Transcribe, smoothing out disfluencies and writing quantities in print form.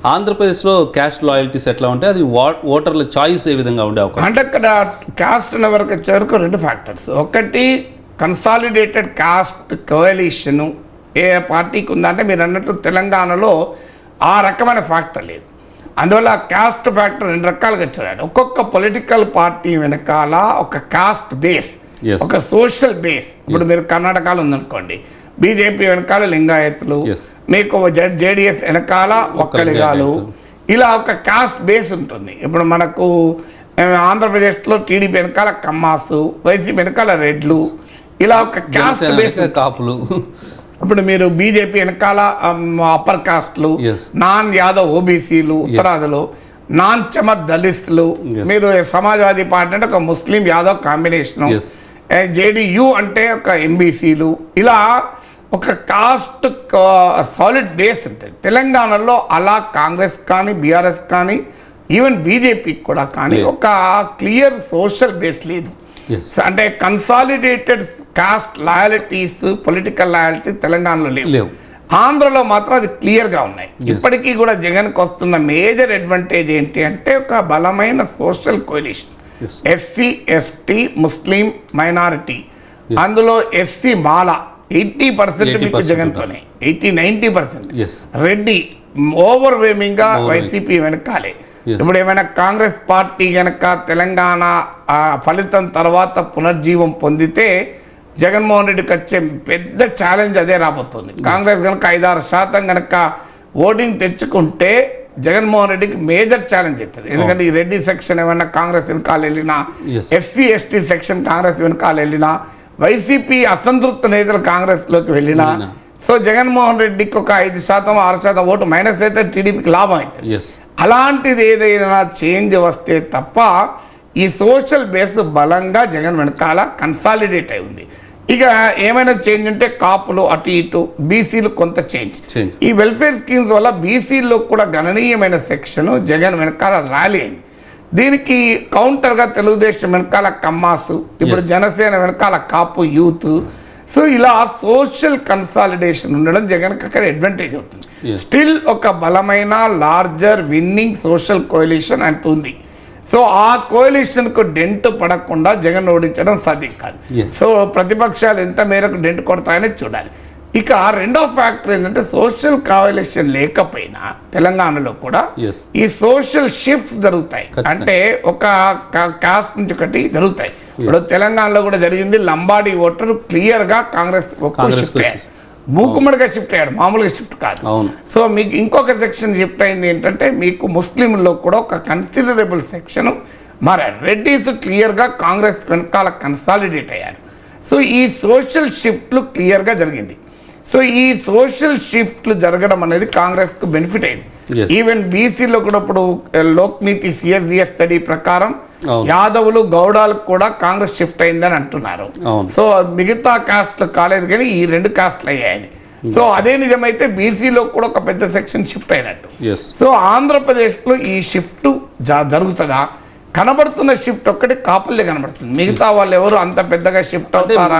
ఆంధ్రప్రదేశ్లో caste loyalties ఎట్లా ఉంటాయి, అది ఓటర్ల చాయిస్ ఏ విధంగా ఉండే అవకాశం? అంటే అక్కడ క్యాస్ట్ అనే వరకు వచ్చేవరకు 2 ఫ్యాక్టర్స్. ఒకటి కన్సాలిడేటెడ్ కాస్ట్ కోయలిషన్ ఏ పార్టీకి ఉందంటే మీరు అన్నట్టు తెలంగాణలో ఆ రకమైన ఫ్యాక్టర్ లేదు. అందువల్ల క్యాస్ట్ ఫ్యాక్టర్ 2 రకాలుగా వచ్చాడు. ఒక్కొక్క పొలిటికల్ పార్టీ వెనకాల ఒక కాస్ట్ బేస్, ఒక సోషల్ బేస్. ఇప్పుడు మీరు కర్ణాటకలో ఉందనుకోండి, బీజేపీ వెనకాల లింగాయతులు, మీకు జేడిఎస్ వెనకాల ఒక్కలిగాలు, ఇలా ఒక కాస్ట్ బేస్ ఉంటుంది. ఇప్పుడు మనకు ఆంధ్రప్రదేశ్లో టీడీపీ వెనకాల కమ్మాసు, వైసీపీ వెనకాల రెడ్లు, ఇలా ఒక కాస్ట్ బేస్ కాపులు. ఇప్పుడు మీరు బీజేపీ వెనకాల అప్పర్ కాస్ట్లు, నాన్ యాదవ్ ఓబీసీలు ఉత్తరాదిలో, నాన్ చమర్ దళితులు, మీరు సమాజ్వాదీ పార్టీ అంటే ఒక ముస్లిం యాదవ్ కాంబినేషను, జేడీయూ అంటే ఒక ఎంబీసీలు, ఇలా ఒక కాస్ట్ సాలిడ్ బేస్ ఉంటుంది. తెలంగాణలో అలా కాంగ్రెస్ కానీ బీఆర్ఎస్ కానీ ఈవెన్ బీజేపీకి కూడా కానీ ఒక క్లియర్ సోషల్ బేస్ లేదు. అంటే కన్సాలిడేటెడ్ కాస్ట్ లాయలిటీస్, పొలిటికల్ లాయలిటీస్ తెలంగాణలో లేవు. ఆంధ్రలో మాత్రం అది క్లియర్గా ఉన్నాయి. ఇప్పటికీ కూడా జగన్కి వస్తున్న మేజర్ అడ్వాంటేజ్ ఏంటి అంటే ఒక బలమైన సోషల్ కోalition. ఎస్సీ, ఎస్టీ, ముస్లిం, మైనారిటీ, అందులో ఎస్సీ మాల 80% మీకు జగన్తోనే, 80-90%. రెడ్డి ఓవర్వేమింగ్గా వైసీపీ వెనకాలే. ఇప్పుడు ఏమైనా కాంగ్రెస్ పార్టీ కనుక తెలంగాణ ఫలితం తర్వాత పునర్జీవం పొందితే జగన్మోహన్ రెడ్డికి వచ్చే పెద్ద ఛాలెంజ్ అదే రాబోతుంది. కాంగ్రెస్ కనుక 5-6% కనుక ఓటింగ్ తెచ్చుకుంటే జగన్మోహన్ రెడ్డికి మేజర్ ఛాలెంజ్ అవుతుంది. ఎందుకంటే ఈ రెడ్డి సెక్షన్ ఏమైనా కాంగ్రెస్ వెనకాల వెళ్ళినా, ఎస్సీ ఎస్టీ సెక్షన్ కాంగ్రెస్ వెనకాల వెళ్ళినా, వైసీపీ అసంతృప్త నేతలు కాంగ్రెస్లోకి వెళ్ళినా, సో జగన్మోహన్ రెడ్డికి ఒక 5%-6% ఓటు మైనస్ అయితే టీడీపీకి లాభం అవుతుంది. అలాంటిది ఏదైనా చేంజ్ వస్తే తప్ప ఈ సోషల్ బేస్ బలంగా జగన్ వెనకాల కన్సాలిడేట్ అయి ఉంది. ఇక ఏమైనా చేంజ్ ఉంటే కాపులు అటు ఇటు, బీసీలు కొంత చేంజ్. ఈ వెల్ఫేర్ స్కీమ్స్ వల్ల బీసీల్లో కూడా గణనీయమైన సెక్షన్ జగన్ వెనకాల ర్యాలీ అయింది. దీనికి కౌంటర్గా తెలుగుదేశం వెనకాల కమ్మాసు, ఇప్పుడు జనసేన వెనకాల కాపు యూత్. సో ఇలా సోషల్ కన్సాలిడేషన్ ఉండడం జగన్కి అక్కడ అడ్వాంటేజ్ అవుతుంది. స్టిల్ ఒక బలమైన లార్జర్ విన్నింగ్ సోషల్ కోalition అంటుంది. సో ఆ కోalitionకు డెంట్ పడకుండా జగన్ ఓడించడం సాధ్యం కాదు. సో ప్రతిపక్షాలు ఎంత మేరకు డెంట్ కొడతాయని చూడాలి. ఇక రెండో ఫ్యాక్టర్ ఏంటంటే సోషల్ కోalition లేకపోయినా తెలంగాణలో కూడా ఈ సోషల్ షిఫ్ట్ జరుగుతాయి. అంటే ఒక కాస్ట్ నుంచి ఒకటి జరుగుతాయి. ఇప్పుడు తెలంగాణలో కూడా జరిగింది. లంబాడీ ఓటర్ క్లియర్గా కాంగ్రెస్ షిఫ్ట్ అయ్యాడు, మూకుమ్మడిగా షిఫ్ట్ అయ్యాడు, మామూలుగా షిఫ్ట్ కాదు. సో మీకు ఇంకొక సెక్షన్ షిఫ్ట్ అయింది ఏంటంటే మీకు ముస్లింలో కూడా ఒక కన్సిడరబుల్ సెక్షన్ మారారు. రెడ్డీస్ క్లియర్గా కాంగ్రెస్ వెనకాల కన్సాలిడేట్ అయ్యారు. సో ఈ సోషల్ షిఫ్ట్లు క్లియర్గా జరిగింది. సో ఈ సోషల్ షిఫ్ట్లు జరగడం అనేది కాంగ్రెస్కు బెనిఫిట్ అయింది. ఈవెన్ బీసీలో కూడా ఇప్పుడు లోక్నీతి సిఎస్డిఎస్ స్టడీ ప్రకారం యాదవులు గౌడాలకు కూడా కాంగ్రెస్ షిఫ్ట్ అయిందని అంటున్నారు. సో మిగతా కాస్ట్లు కాలేదు కానీ ఈ 2 కాస్ట్లు అయ్యాయని. సో అదే నిజమైతే బీసీలో కూడా ఒక పెద్ద సెక్షన్ షిఫ్ట్ అయినట్టు. సో ఆంధ్రప్రదేశ్లో ఈ షిఫ్ట్ జరుగుతుందా? కనబడుతున్న షిఫ్ట్ ఒక్కటి కాపులే కనబడుతుంది. మిగతా వాళ్ళు ఎవరు అంత పెద్దగా షిఫ్ట్ అవుతారా